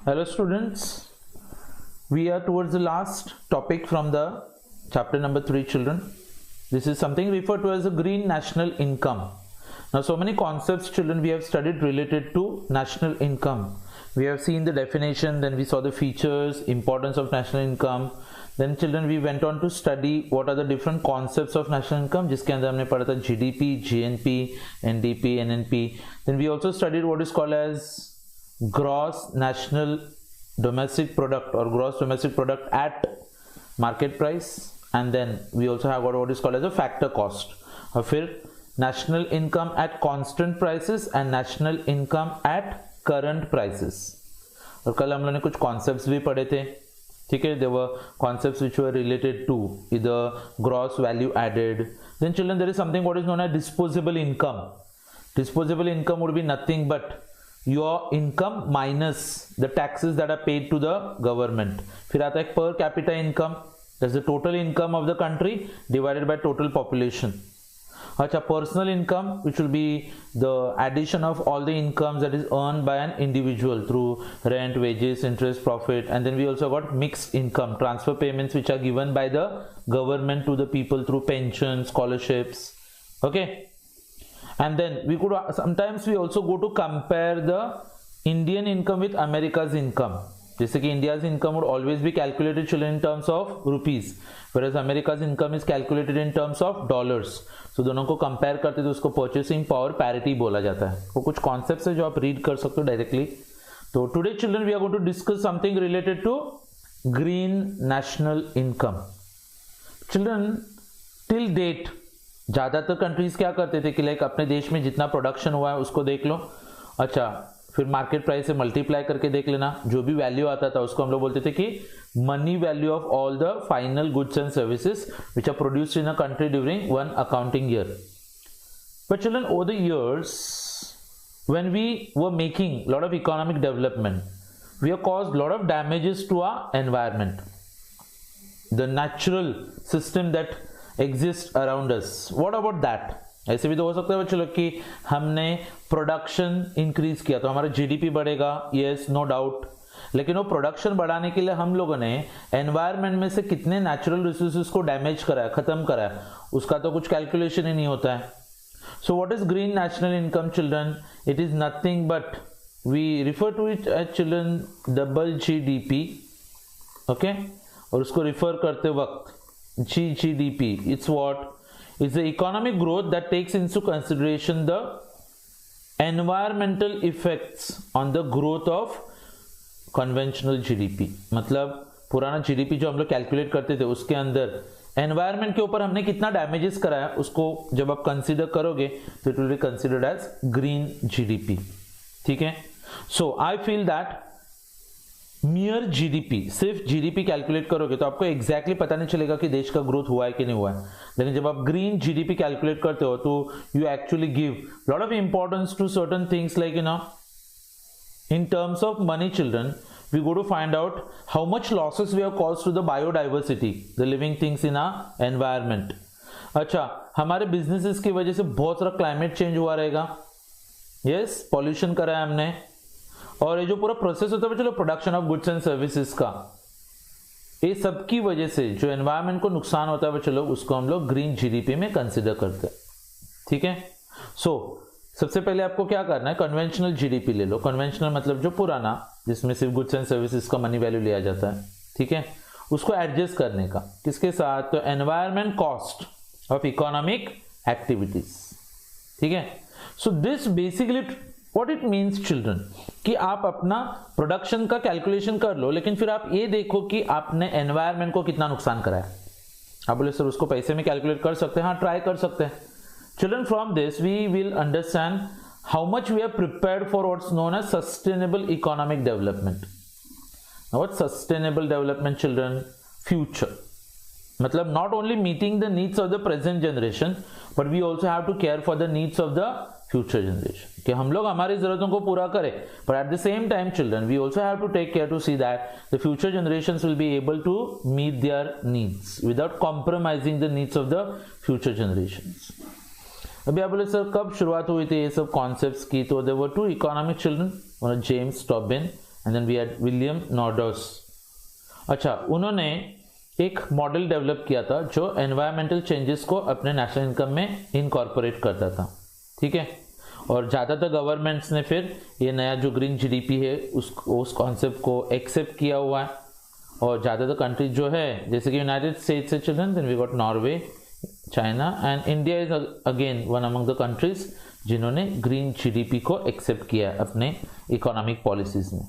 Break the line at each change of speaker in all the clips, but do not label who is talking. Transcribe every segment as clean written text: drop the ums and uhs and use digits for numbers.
Hello students, we are towards the last topic from the chapter number 3 children. This is something referred to as a green national income. Now so many concepts children we have studied related to national income. We have seen the definition, then we saw the features, importance of national income. Then children we went on to study what are the different concepts of national income जिसके अंदर हमने पढ़ा था GDP, GNP, NDP, NNP. Then we also studied what is called as gross national domestic product or gross domestic product at market price, and then we also have what is called as a factor cost, और फिर national income at constant prices and national income at current prices. और कल हम लोगों ने कुछ concepts भी पढ़े थे, ठीक है. there were concepts which were related to either gross value added. Then children there is something what is known as disposable income. Disposable income would be nothing but your income minus the taxes that are paid to the government. फिर आता है per capita income, that's the total income of the country divided by total population. अच्छा, personal income which will be the addition of all the incomes that is earned by an individual through rent, wages, interest, profit. And then we also got mixed income, transfer payments which are given by the government to the people through pensions, scholarships. Okay. And then we could sometimes we also go to compare the Indian income with America's income. जैसे कि India's income would always be calculated children in terms of rupees, whereas America's income is calculated in terms of dollars. So दोनों को compare करते तो उसको purchasing power parity बोला जाता है. वो कुछ concepts है जो आप read कर सकते हो directly. तो today children we are going to discuss something related to green national income. Children till date ज़्यादातर कंट्रीज क्या करते थे कि लाइक अपने देश में जितना प्रोडक्शन हुआ है उसको देख लो, अच्छा फिर मार्केट प्राइस से मल्टीप्लाई करके देख लेना, जो भी वैल्यू आता था उसको हम लोग बोलते थे कि money value of all the final goods and services which are produced in a country during one accounting year. But children over the years when we were making lot of economic development we have caused lot of damages to our environment, the natural system that exist around us. What about that? ऐसे भी तो हो सकता है बच्चों लोग कि हमने प्रोडक्शन इंक्रीज किया तो हमारा जीडीपी बढ़ेगा, यस नो डाउट, लेकिन वो प्रोडक्शन बढ़ाने के लिए हम लोगों ने एनवायरनमेंट में से कितने नेचुरल रिसोर्सेज को डैमेज करा है, खत्म करा है, उसका तो कुछ कैलकुलेशन ही नहीं होता है. So what is green national income children? It is nothing but we refer to it as children double GDP. Okay, और उसको रिफर करते वक्त GDP, it's what? It's the economic growth that takes into consideration the environmental effects on the growth of conventional GDP. मतलब पुराना GDP जो हम लोग calculate करते थे उसके अंदर एनवायरमेंट के ऊपर हमने कितना डैमेजेस कराया उसको जब आप कंसीडर करोगे तो it will be considered as green GDP. ठीक है. So I feel that mere GDP, सिर्फ जीडीपी कैलकुलेट करोगे तो आपको एग्जैक्टली पता नहीं चलेगा कि देश का ग्रोथ हुआ है कि नहीं हुआ है, लेकिन जब आप ग्रीन जीडीपी कैलकुलेट करते हो तो you actually give lot of importance to certain things like in terms of money children we go to find out how much losses we have caused to the biodiversity, the living things in our environment. अच्छा, हमारे businesses की वजह से बहुत सारा climate change हुआ रहेगा, yes, pollution करा है हमने, और ये जो पूरा प्रोसेस होता है चलो production of goods and services का, ये सब की वजह से जो एनवायरनमेंट को नुकसान होता है चलो उसको हम लोग ग्रीन जीडीपी में कंसीडर करते हैं. ठीक है. सो सबसे पहले आपको क्या करना है, कन्वेंशनल जीडीपी ले लो. कन्वेंशनल मतलब जो पुराना, जिसमें सिर्फ गुड्स एंड सर्विसेज का मनी वैल्यू लिया जाता है. ठीक है. उसको एडजस्ट करने का किसके साथ, तो environment cost of economic activities. ठीक है. So this basically What it means children कि आप अपना प्रोडक्शन का कैलकुलेशन कर लो, लेकिन फिर आप ये देखो कि आपने एनवायरनमेंट को कितना नुकसान करा है. आप बोले सर उसको पैसे में कैलकुलेट कर सकते हैं, हाँ ट्राई कर सकते हैं. Children from this we will understand how much we are prepared for what's known as sustainable economic development. What sustainable development children? Future, मतलब not only meeting the needs of the present generation but we also have to care for the needs of the future generation, कि हम लोग हमारी जरूरतों को पूरा करें, but at the same time children we also have to take care to see that the future generations will be able to meet their needs without compromising the needs of the future generations. अभी आप बोले sir कब शुरुआत हुई थी ये सब concepts की, तो there were two economic children, one James Tobin and then we had William Nordhaus. अच्छा, उन्होंने एक मॉडल डेवलप किया था जो एनवायरमेंटल चेंजेस को अपने नेशनल इनकम में इनकॉर्पोरेट करता था, ठीक है। और ज़्यादातर गवर्नमेंट्स ने फिर ये नया जो ग्रीन जीडीपी है उस कॉन्सेप्ट को एक्सेप्ट किया हुआ है। और ज़्यादातर कंट्रीज जो है जैसे कि यूनाइटेड स्टेट्स है children, then we got Norway, China and India is again one among the countries जिन्होंने ग्रीन जीडीपी को एक्सेप्ट किया है अपने इकोनॉमिक पॉलिसीज में।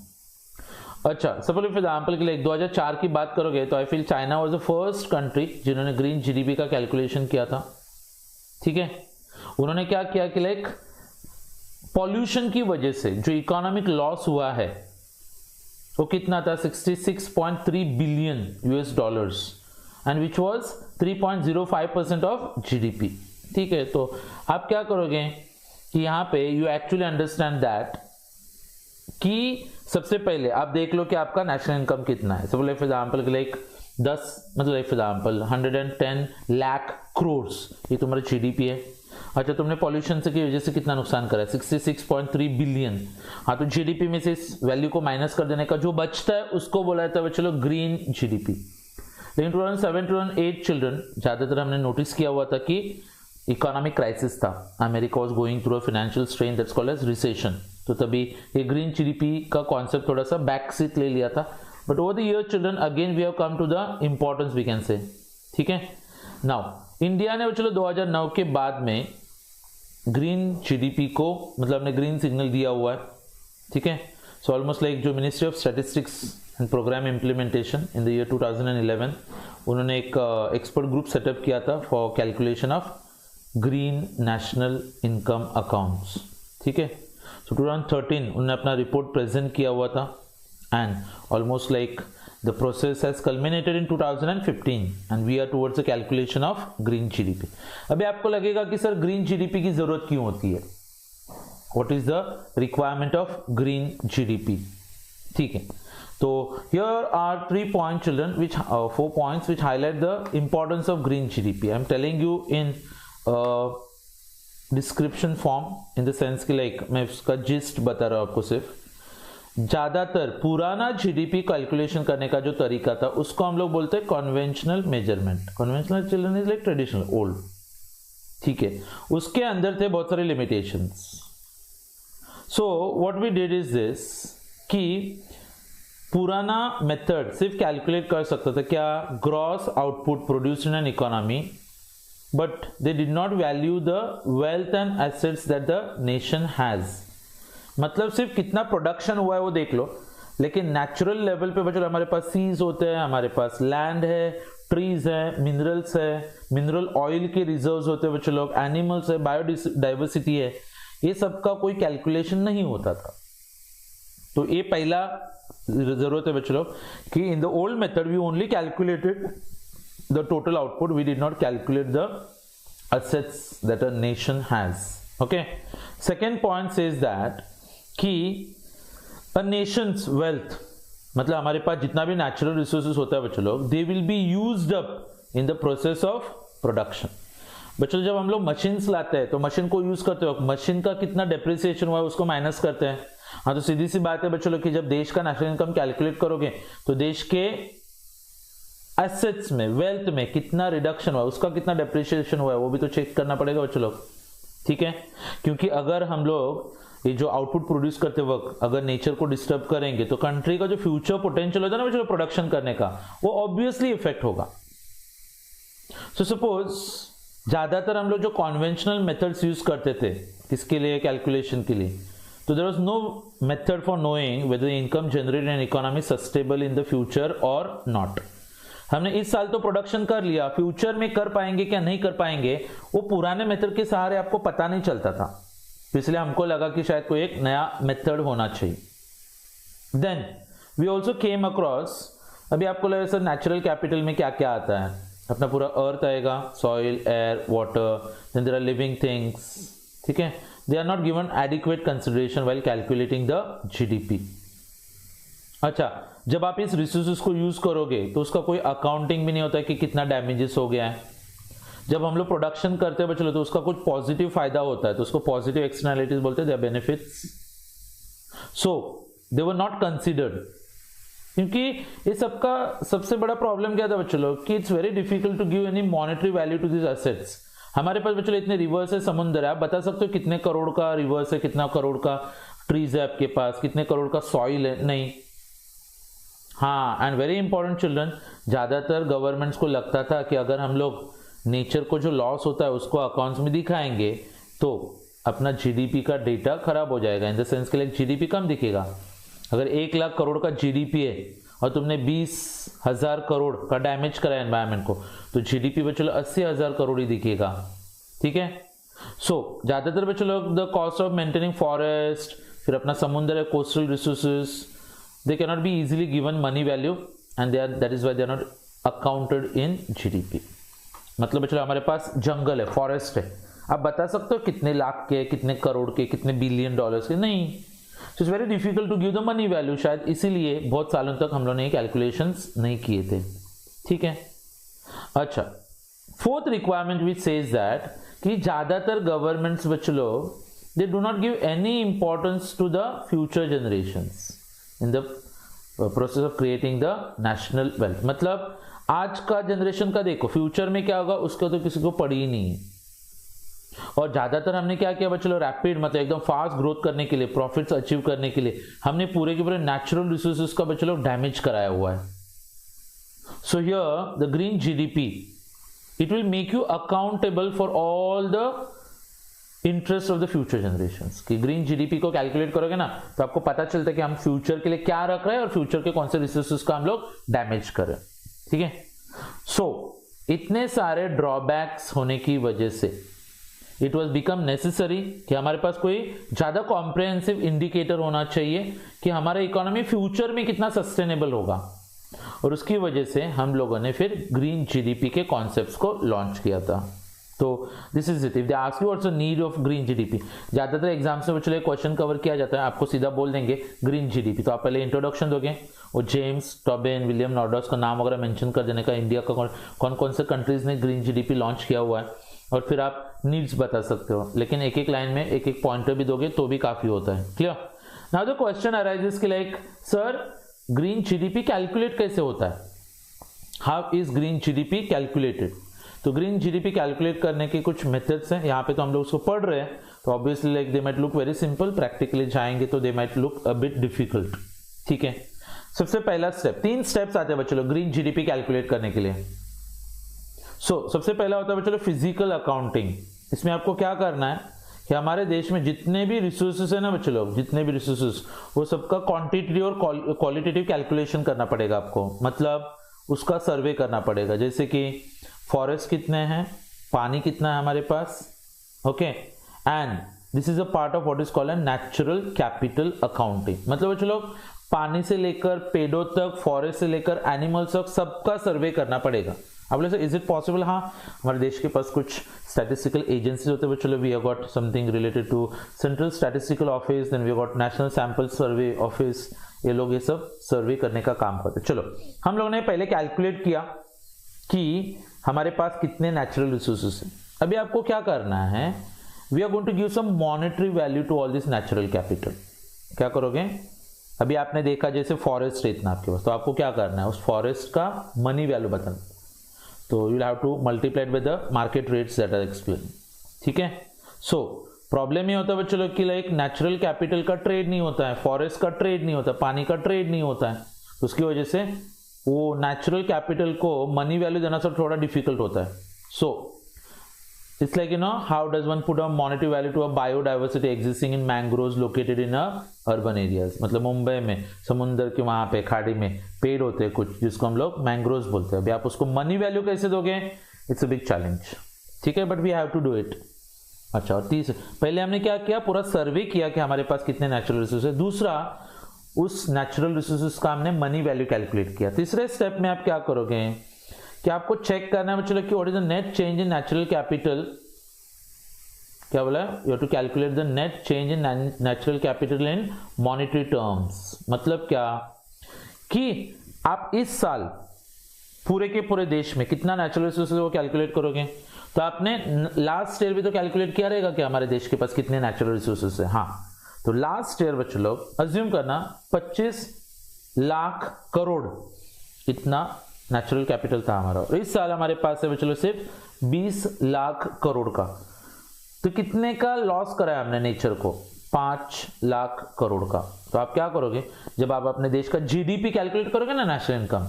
अच्छा, सपोज फॉर एग्जांपल के लिए 2004 की बात करोगे तो I feel China was the first country जिन्होंने ग्रीन जीडीपी का कैलकुलेशन किया था, ठीक है। उन्होंने क्या किया कि लाइक पॉल्यूशन की वजह से जो इकोनॉमिक लॉस हुआ है वो कितना था, 66.3 billion US dollars and which was 3.05% of GDP, ठीक है। तो आप क्या करोगे कि यहाँ पे यू एक्चुअली अंडरस्टैंड दैट कि सबसे पहले आप देख लो कि आपका नेशनल इनकम कितना है। सपोज फॉर एग्जांपल लाइक 10 मतलब फॉर एग्जांपल 110 लाख करोड़ ये तुम्हारा जीडीपी है। अच्छा, तुमने पॉल्यूशन से की वजह से कितना नुकसान करा है, 66.3 बिलियन। हाँ, तो जीडीपी में से इस वैल्यू को माइनस कर देने का जो बचता है उसको बोला जाता है चलो ग्रीन जीडीपी। लेकिन 2007-2008 चिल्ड्रन ज्यादातर हमने नोटिस किया हुआ था कि इकोनॉमिक क्राइसिस था, America was going through a financial strain that's called as recession. तो तभी ये ग्रीन जीडीपी का कॉन्सेप्ट थोड़ा सा बैक सीट ले लिया था। But over the year children again we have come to the importance we can say, ठीक है। नाउ इंडिया ने चलो 2009 के बाद में ग्रीन जीडीपी को मतलब हमने ग्रीन सिग्नल दिया हुआ है, ठीक है। सो ऑलमोस्ट लाइक जो ministry of statistics and programme implementation in the year 2011 उन्होंने एक एक्सपर्ट ग्रुप सेटअप किया था for calculation of green national income accounts, ठीक है। सो 2013 उन्होंने अपना रिपोर्ट प्रेजेंट किया हुआ था and almost like the process has culminated in 2015 and we are towards the calculation of green GDP. अभी आपको लगेगा कि सर ग्रीन जीडीपी की जरूरत क्यों होती है, what is the requirement of green GDP, ठीक है। तो here are 3 points children which 4 points which highlight the importance of green GDP. I am telling you in description form in the sense कि like मैं उसका gist बता रहा हूँ आपको। सिर्फ ज्यादातर पुराना जीडीपी कैलकुलेशन करने का जो तरीका था उसको हम लोग बोलते हैं conventional measurement. Conventional children is like traditional old, ठीक है। उसके अंदर थे बहुत सारे limitations. So what we did is this कि पुराना मेथड सिर्फ कैलकुलेट कर सकता था क्या, gross output produced in an economy, but they did not value the wealth and assets that the nation has. मतलब सिर्फ कितना प्रोडक्शन हुआ है वो देख लो, लेकिन नेचुरल लेवल पे बच्चों हमारे पास सीज होते हैं, हमारे पास लैंड है, ट्रीज है, मिनरल्स है, मिनरल ऑयल के रिजर्व्स होते हैं बच्चों लोग, एनिमल्स है, बायोडाइवर्सिटी है, ये सब का कोई कैलकुलेशन नहीं होता था। तो ये पहला जरूरत है बच्चों लोग कि in the old method we only calculated the total output, we did not calculate the assets that a nation has. Okay, second point says that कि a nation's wealth मतलब हमारे पास जितना भी नेचुरल रिसोर्सेज होता है बच्चों लोग, they will be used up in the process of production. बच्चों जब हम लोग मशीन्स लाते हैं तो मशीन को यूज करते हो, मशीन का कितना डेप्रिसिएशन हुआ है उसको माइनस करते हैं। हाँ, तो सीधी सी बात है बच्चों लोग कि जब देश का नेशनल इनकम कैलकुलेट करोगे तो देश के एसेट्स में, वेल्थ में कितना रिडक्शन हुआ, उसका कितना डेप्रिसिएशन हुआ है वो भी तो चेक करना पड़ेगा बच्चों लोग, ठीक है। क्योंकि अगर हम लोग ये जो आउटपुट प्रोड्यूस करते वक्त अगर नेचर को डिस्टर्ब करेंगे तो कंट्री का जो फ्यूचर पोटेंशियल होता है ना बच्चों प्रोडक्शन करने का, वो ऑब्वियसली इफेक्ट होगा। सो सपोज ज्यादातर हम लोग जो कॉन्वेंशनल मेथड्स यूज करते थे किसके लिए, कैलकुलेशन के लिए, तो there was no method for knowing whether income generated in economy sustainable in the future और नॉट। हमने इस साल तो प्रोडक्शन कर लिया, फ्यूचर में कर पाएंगे क्या नहीं कर पाएंगे वो पुराने मेथड के सहारे आपको पता नहीं चलता था, तो इसलिए हमको लगा कि शायद कोई एक नया मेथड होना चाहिए। Then we also came across, अभी आपको लगा सर नेचुरल कैपिटल में क्या क्या आता है, अपना पूरा अर्थ आएगा, soil, air, water, then there are living things, ठीक है। They are not given adequate consideration while calculating the GDP. अच्छा, जब आप इस रिसोर्सेज को यूज करोगे तो उसका कोई अकाउंटिंग भी नहीं होता है कि कितना डैमेजेस हो गया है। जब हम लोग प्रोडक्शन करते हैं बच्चों तो उसका कुछ पॉजिटिव फायदा होता है तो उसको पॉजिटिव एक्सटर्नैलिटीज बोलते हैं, benefits. So they were not considered, क्योंकि ये सबका सबसे बड़ा प्रॉब्लम क्या था बच्चों लोग कि it's very difficult to give any monetary value to this assets. हमारे पास बच्चों इतने रिवर्स है, समुद्र है, आप बता सकते हो कितने करोड़ का रिवर्स है, कितना करोड़ का ट्रीज है आपके पास, कितने करोड़ का सॉइल है, नहीं। हाँ, एंड वेरी इंपॉर्टेंट चिल्ड्रन, ज्यादातर गवर्नमेंट्स को लगता था कि अगर हम लोग नेचर को जो लॉस होता है उसको अकाउंट्स में दिखाएंगे तो अपना जीडीपी का डेटा खराब हो जाएगा, इन द सेंस के लिए जीडीपी कम दिखेगा। अगर 1 लाख करोड़ का जीडीपी है और तुमने 20,000 करोड़ का डैमेज कराया एनवायरमेंट को, तो जीडीपी बच्चों 80,000 करोड़ ही दिखेगा, ठीक है। सो ज्यादातर बच्चों लोग the cost of maintaining forest, फिर अपना समुद्र है, coastal resources, they can not be easily given money value and that is why they are not accounted in GDP. मतलब बच्चों हमारे पास जंगल है, फॉरेस्ट है, आप बता सकते हो कितने लाख के, कितने करोड़ के, कितने बिलियन डॉलर्स के, नहीं। It's very difficult to give the money value, शायद इसीलिए बहुत सालों तक हम लोगों ने कैलकुलेशंस नहीं किए थे, ठीक है। अच्छा, fourth requirement which says that कि ज्यादातर गवर्नमेंट्स बच्चों लोग they do not give any importance to the future generations in the process of creating the national wealth. मतलब आज का जनरेशन का देखो, फ्यूचर में क्या होगा उसका तो किसी को पड़ी ही नहीं है। और ज्यादातर हमने क्या किया बच्चों, रैपिड मतलब एकदम फास्ट ग्रोथ करने के लिए, प्रॉफिट्स अचीव करने के लिए हमने पूरे के पूरे नेचुरल रिसोर्सेज का बच्चों डैमेज कराया हुआ है। So here the green GDP it will make you accountable for all the interest of the future generations. कि ग्रीन जीडीपी को कैलकुलेट करोगे ना तो आपको पता चलता है कि हम फ्यूचर के लिए क्या रख रहे हैं और फ्यूचर के कौन से रिसोर्सेज का हम लोग डैमेज कर रहे हैं, ठीक है। सो इतने सारे ड्रॉबैक्स होने की वजह से इट वॉज बिकम नेसेसरी कि हमारे पास कोई ज्यादा कॉम्प्रिहेंसिव इंडिकेटर होना चाहिए कि हमारा इकोनॉमी फ्यूचर में कितना सस्टेनेबल होगा। और उसकी वजह से हम लोगों ने फिर ग्रीन जीडीपी के कॉन्सेप्ट्स को लॉन्च किया था। तो this is it. If they ask you also need of green GDP, ज्यादातर एग्जाम्स में बच्चों क्वेश्चन कवर किया जाता है, आपको सीधा बोल देंगे ग्रीन जीडीपी, तो आप पहले इंट्रोडक्शन दोगे और जेम्स टॉबिन, विलियम नॉर्डॉस का नाम वगैरह मेंशन कर देने का, इंडिया का कौन कौन से कंट्रीज ने ग्रीन जीडीपी लॉन्च किया हुआ है, और फिर आप नीड्स बता सकते हो। लेकिन एक एक लाइन में एक एक पॉइंटर भी दोगे तो भी काफी होता है। Clear? Now the question arises कि like sir green GDP calculate कैसे होता है, how is green GDP calculated. तो ग्रीन जीडीपी कैलकुलेट करने के कुछ मेथड्स हैं, यहाँ पे तो हम लोग उसको पढ़ रहे हैं, तो obviously like they might look very simple, practically जाएंगे तो they might look a bit difficult, ठीक है। सबसे पहला स्टेप, 3 स्टेप्स आते हैं बच्चों लोग ग्रीन जीडीपी कैलकुलेट करने के लिए। सबसे पहला होता है बच्चों फिजिकल अकाउंटिंग। इसमें आपको क्या करना है कि हमारे देश में जितने भी रिसोर्सेस है ना बच्चों लोग, जितने भी रिसोर्सेस, वो सबका क्वांटिटी और क्वालिटेटिव कैलकुलेशन करना पड़ेगा आपको। मतलब उसका सर्वे करना पड़ेगा, जैसे कि फॉरेस्ट कितने हैं, पानी कितना है हमारे पास, okay. And this is a part of what is called natural capital accounting. मतलब बच्चों लोग पानी से लेकर पेड़ों तक, फॉरेस्ट से लेकर एनिमल्स तक, सबका सर्वे करना पड़ेगा। आप बोले सर इज इट पॉसिबल? हाँ, हमारे देश के पास कुछ स्टैटिस्टिकल एजेंसीज होते हैं बच्चों, we have got something related to central statistical office, then we got national sample survey office, ये लोग ये सब सर्वे करने का काम करते हैं। चलो हम लोगों ने पहले कैलकुलेट किया कि हमारे पास कितने नेचुरल रिसोर्सेस हैं। अभी आपको क्या करना है, we are going to give some monetary value to all this natural capital. क्या करोगे, अभी आपने देखा जैसे फॉरेस्ट है इतना आपके पास, तो आपको क्या करना है, उस फॉरेस्ट का मनी वैल्यू बताना, तो you will have to multiply with the market rates that are explain, ठीक है। सो प्रॉब्लम ये होता है बच्चों लोग कि लाइक नेचुरल कैपिटल का ट्रेड नहीं होता है, फॉरेस्ट का ट्रेड नहीं होता, पानी का ट्रेड नहीं होता है, उसकी वजह से वो नेचुरल कैपिटल को मनी वैल्यू देना सब थोड़ा डिफिकल्ट होता है। So it's like how does one put a monetary value to a biodiversity existing in mangroves located in urban areas. मतलब मुंबई में समुद्र के वहां पे खाड़ी में पेड़ होते हैं कुछ, जिसको हम लोग मैंग्रोव्स बोलते हैं। अभी आप उसको मनी वैल्यू कैसे दोगे, इट्स अ बिग चैलेंज, ठीक है, but we have to do it. अच्छा, और तीसरा, पहले हमने क्या किया, पूरा सर्वे किया कि हमारे पास कितने नेचुरल रिसोर्स है। दूसरा, उस नेचुरल रिसोर्सेज का हमने मनी वैल्यू कैलकुलेट किया। तीसरे स्टेप में आप क्या करोगे कि आपको चेक करना है बच्चों कि what is the net change in natural capital. क्या बोला, you have to calculate the net change in natural capital in monetary terms. मतलब क्या कि आप इस साल पूरे के पूरे देश में कितना नेचुरल रिसोर्सेज वो कैलकुलेट करोगे, तो आपने लास्ट ईयर भी तो कैलकुलेट किया रहेगा कि हमारे देश के पास कितने नेचुरल रिसोर्सेज है। हाँ, तो लास्ट ईयर बच्चों लोग अज्यूम करना 25 लाख करोड़ इतना नेचुरल कैपिटल था हमारा, और इस साल हमारे पास है बच्चों लोग सिर्फ 20 लाख करोड़ का। तो कितने का लॉस करा है हमने नेचर को? 5 लाख करोड़ का। तो आप क्या करोगे, जब आप अपने देश का जीडीपी कैलकुलेट करोगे ना, नेशनल इनकम,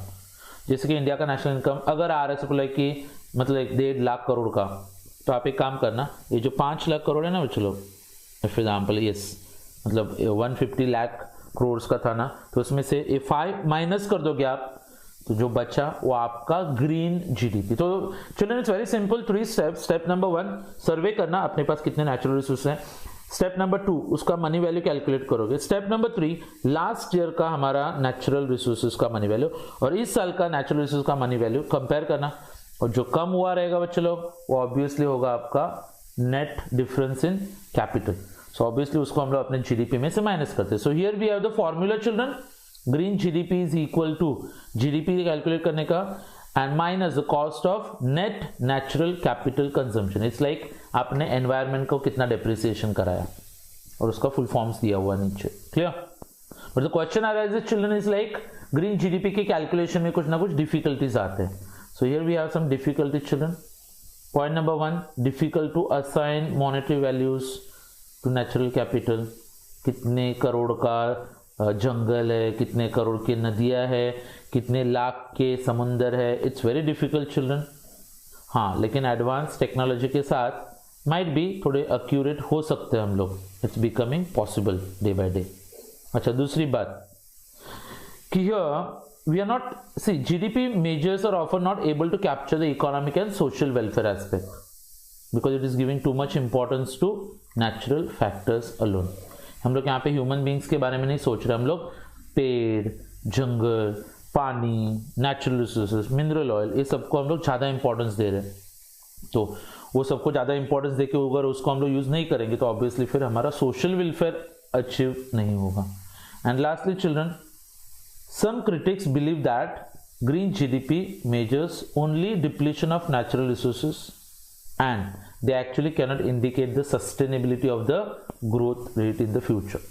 जैसे कि इंडिया का नेशनल इनकम अगर आ रहा है सपोज कि मतलब 1.5 लाख करोड़ का, तो आप एक काम करना, ये जो 5 लाख करोड़ है ना बच्चों लोग, फॉर एग्जाम्पल यस मतलब 150 लाख करोड़ का था ना, तो उसमें से ये 5 माइनस कर दोगे आप, तो जो बचा वो आपका ग्रीन जीडीपी। तो children it's very simple, 3 steps. Step number 1 सर्वे करना अपने पास कितने नेचुरल रिसोर्स हैं। स्टेप नंबर 2 उसका मनी वैल्यू कैलकुलेट करोगे। स्टेप नंबर 3 लास्ट ईयर का हमारा नेचुरल रिसोर्सेज का मनी वैल्यू और इस साल का नेचुरल रिसोर्स का मनी वैल्यू कंपेयर करना, और जो कम हुआ रहेगा बच्चे लोग वो ऑब्वियसली होगा आपका net difference in capital. So obviously उसको हम लोग अपने जीडीपी में से माइनस करते हैं। So here we have the formula children, green GDP is equal to GDP calculate करने का and minus the cost of net natural capital consumption. It's like आपने एनवायरमेंट को कितना डेप्रिसिएशन कराया और उसका फुल फॉर्म्स दिया हुआ नीचे, clear. But the question arises children is like green GDP के कैलकुलेशन में कुछ ना कुछ डिफिकल्टीज आते हैं। So here we have some difficulties children. Point number 1, difficult to assign monetary values to natural capital. कितने करोड़ का जंगल है, कितने करोड़ की नदियां है, कितने लाख के समुंदर है, इट्स वेरी डिफिकल्ट चिल्ड्रन। हाँ, लेकिन एडवांस टेक्नोलॉजी के साथ माइट बी थोड़े एक्यूरेट हो सकते हैं हम लोग, it's becoming possible day by day. अच्छा, दूसरी बात कि here we are not see GDP measures are offer not able to capture the economic and social welfare aspect because it is giving too much importance to natural factors alone. हम लोग यहाँ पे human beings के बारे में नहीं सोच रहे, हम लोग पेड़, जंगल, पानी, नेचुरल रिसोर्सेज, मिनरल ऑयल, ये सबको हम लोग ज़्यादा इंपॉर्टेंस दे रहे हैं। तो वो सबको ज़्यादा इंपॉर्टेंस देके अगर उसको हम लोग यूज़ नहीं करेंगे तो ऑब्वियसली फिर हमारा सोशल वेलफेयर अचीव नहीं होगा। And lastly children, some critics believe that green GDP measures only depletion of natural resources and they actually cannot indicate the sustainability of the growth rate in the future।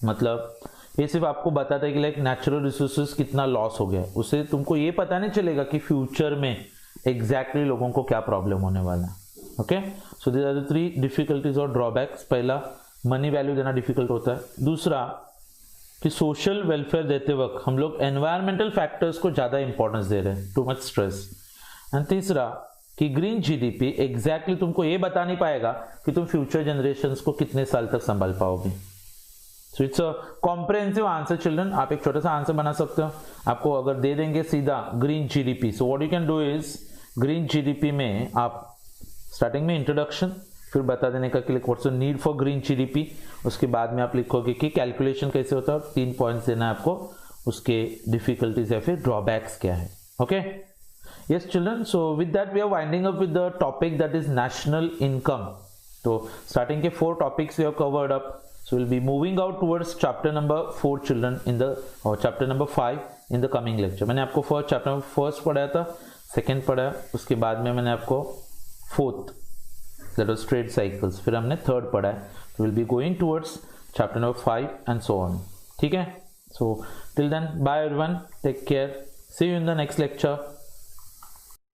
मतलब ये सिर्फ आपको बताता है कि like natural resources कितना loss हो गया, उससे तुमको ये पता नहीं चलेगा कि फ्यूचर में एग्जैक्टली लोगों को क्या प्रॉब्लम होने वाला है। Okay, so these are the 3 difficulties और ड्रॉबैक्स। पहला, मनी वैल्यू देना डिफिकल्ट होता है। दूसरा कि सोशल वेलफेयर देते वक्त हम लोग एनवायरमेंटल फैक्टर्स को ज़्यादा इंपॉर्टेंस दे रहे हैं, टू मच स्ट्रेस। एंड तीसरा कि ग्रीन जीडीपी एग्जैक्टली तुमको ये बता नहीं पाएगा कि तुम फ्यूचर जनरेशंस को कितने साल तक संभाल पाओगे। So it's a comprehensive answer children. आप एक छोटा सा आंसर बना सकते हो, आपको अगर दे देंगे सीधा green GDP, so what you can do is green GDP में आप स्टार्टिंग में इंट्रोडक्शन, फिर बता देने का कि what's the need for green GDP, उसके बाद में आप लिखोगे कि कैलकुलेशन कैसे होता है और 3 पॉइंट्स देना है आपको, उसके डिफिकल्टीज या फिर ड्रॉबैक्स क्या है। Okay, yes children, so with that we are winding up with the topic that is national income। so starting के 4 topics we have covered up, so we'll be moving out towards chapter number 4 children in the or chapter number 5 in the coming lecture। मैंने आपको first chapter first पढ़ाया था, second पढ़ाया, उसके बाद में मैंने आपको fourth that was trade cycles, फिर हमने थर्ड पढ़ा है। so we'll be going towards chapter number 5 and so on। ठीक है, so till then bye everyone, take care, see you in the next lecture।